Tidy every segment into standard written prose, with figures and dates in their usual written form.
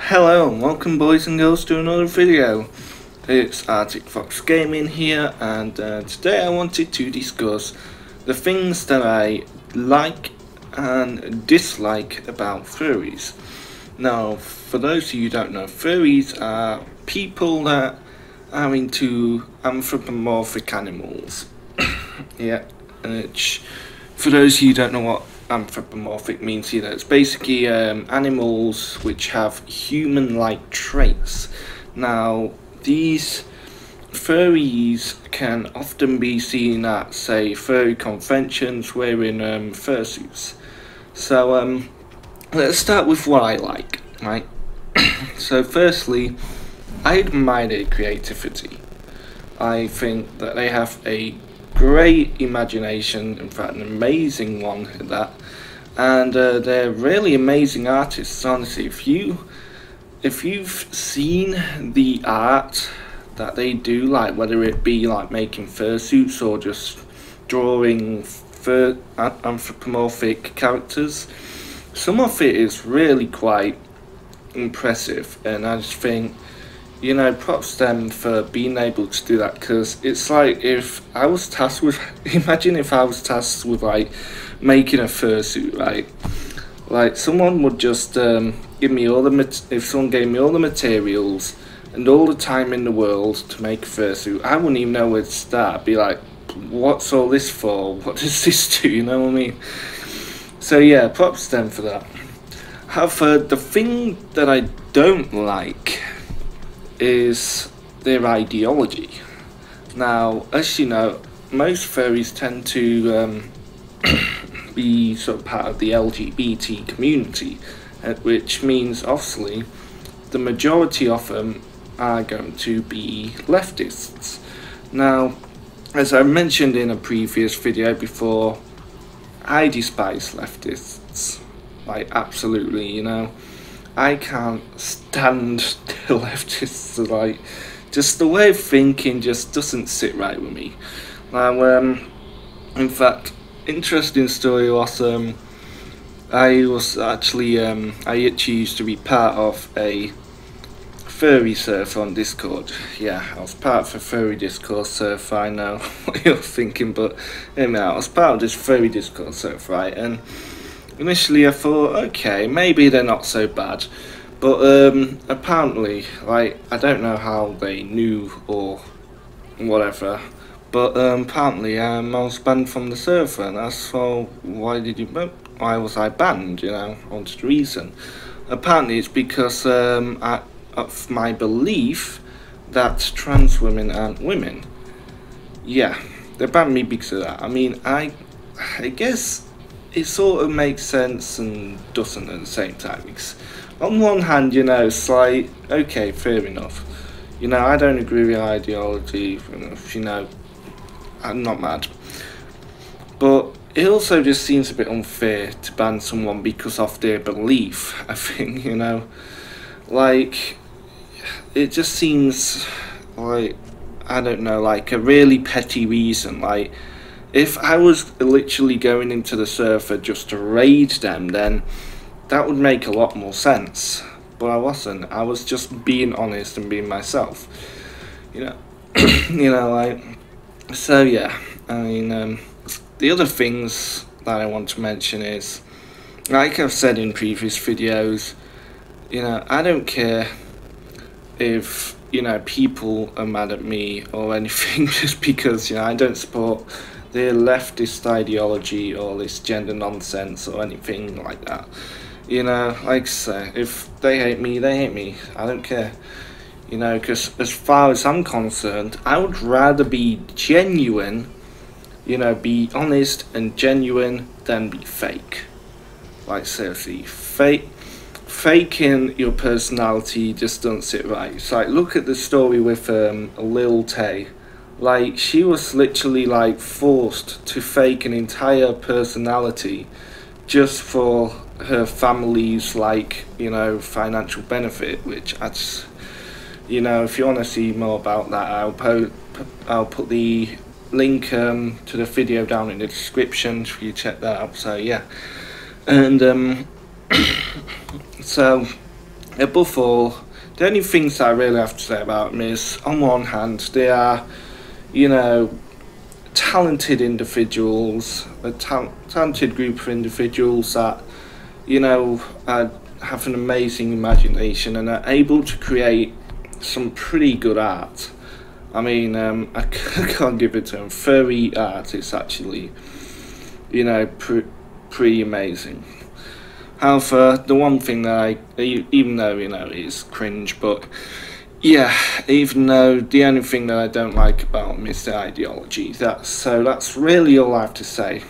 Hello and welcome boys and girls to another video. It's Arctic Fox Gaming here, and today I wanted to discuss the things that I like and dislike about furries. Now, for those of you who don't know, furries are people that are into anthropomorphic animals. Yeah, which, for those of you who don't know what anthropomorphic means here, it's basically animals which have human-like traits. Now, these furries can often be seen at, say, furry conventions wearing fursuits. So let's start with what I like, right? So firstly, I admire their creativity. I think that they have a great imagination, in fact an amazing one at that, and they're really amazing artists. Honestly, if you've seen the art that they do, like whether it be like making fursuits or just drawing anthropomorphic characters, some of it is really quite impressive, and I just think, you know, props them for being able to do that, because it's like if I was tasked with, imagine if I was tasked with like making a fursuit, right? Like someone would just give me all the if someone gave me all the materials and all the time in the world to make a fursuit, I wouldn't even know where to start. I'd be like, what's all this for? What does this do? You know what I mean? So yeah, props to them for that. However, the thing that I don't like is their ideology. Now, as you know, most furries tend to be sort of part of the LGBT community, which means obviously the majority of them are going to be leftists. Now, as I mentioned in a previous video before, I despise leftists, like absolutely, you know. I can't stand the leftists, like, just the way of thinking just doesn't sit right with me. Now, in fact, interesting story was, I actually used to be part of a furry server on Discord. Yeah, I was part of a furry Discord server. I know what you're thinking, but anyway, I was part of this furry Discord server, right? And initially I thought, okay, maybe they're not so bad, but apparently, like, I don't know how they knew or whatever, but apparently I was banned from the server, and I thought, why was I banned, you know? I wanted a reason. Apparently it's because of my belief that trans women aren't women. Yeah, they banned me because of that. I mean, I guess it sort of makes sense and doesn't at the same time, because on one hand, you know, it's like, okay, fair enough, you know, I don't agree with your ideology, you know, I'm not mad, but it also just seems a bit unfair to ban someone because of their belief. I think, you know, like, it just seems like, I don't know, like a really petty reason. Like, if I was literally going into the server just to raid them, then that would make a lot more sense. But I wasn't. I was just being honest and being myself. You know, you know, like, so yeah. I mean, the other things that I want to mention is, like I've said in previous videos, you know, I don't care if, you know, people are mad at me or anything just because, you know, I don't support their leftist ideology or this gender nonsense or anything like that. You know, like I say, if they hate me, they hate me. I don't care. You know, because as far as I'm concerned, I would rather be genuine, you know, be honest and genuine than be fake. Like, seriously, faking your personality just doesn't sit right. It's like, look at the story with Lil Tay. Like, she was literally like forced to fake an entire personality just for her family's, like, you know, financial benefit, which I just, you know, if you want to see more about that, I'll put the link to the video down in the description if you check that out. So yeah, and so above all, the only things that I really have to say about them is, on one hand, they are, you know, talented individuals, a talented group of individuals that, you know, have an amazing imagination and are able to create some pretty good art. I mean, I can't give it to them. Furry art is actually, you know, pretty amazing. However, the one thing that even though, you know, it's cringe, but yeah, even though the only thing that I don't like about them is the ideology. That's really all I have to say.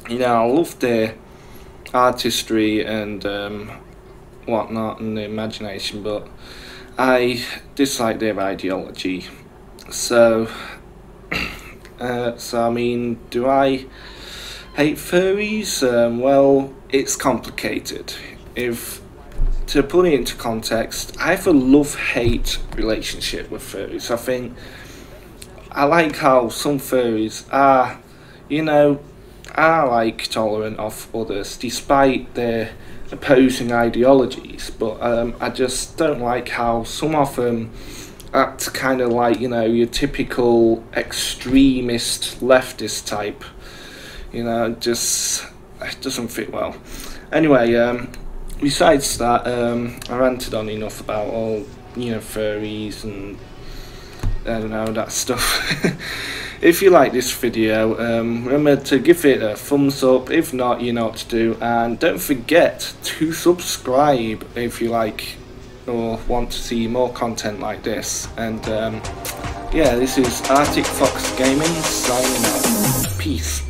You know, I love their artistry and whatnot and the imagination, but I dislike their ideology. So, I mean, do I hate furries? Well, it's complicated. To put it into context, I have a love-hate relationship with furries. I think I like how some furries are, you know, are like tolerant of others despite their opposing ideologies, but I just don't like how some of them act kind of like, you know, your typical extremist leftist type. You know, it doesn't fit well. Anyway, besides that, I ranted on enough about all, you know, furries and I don't know, that stuff. If you like this video, remember to give it a thumbs up. If not, you know what to do, and don't forget to subscribe if you like or want to see more content like this. And yeah, this is Arctic Fox Gaming signing out. Peace.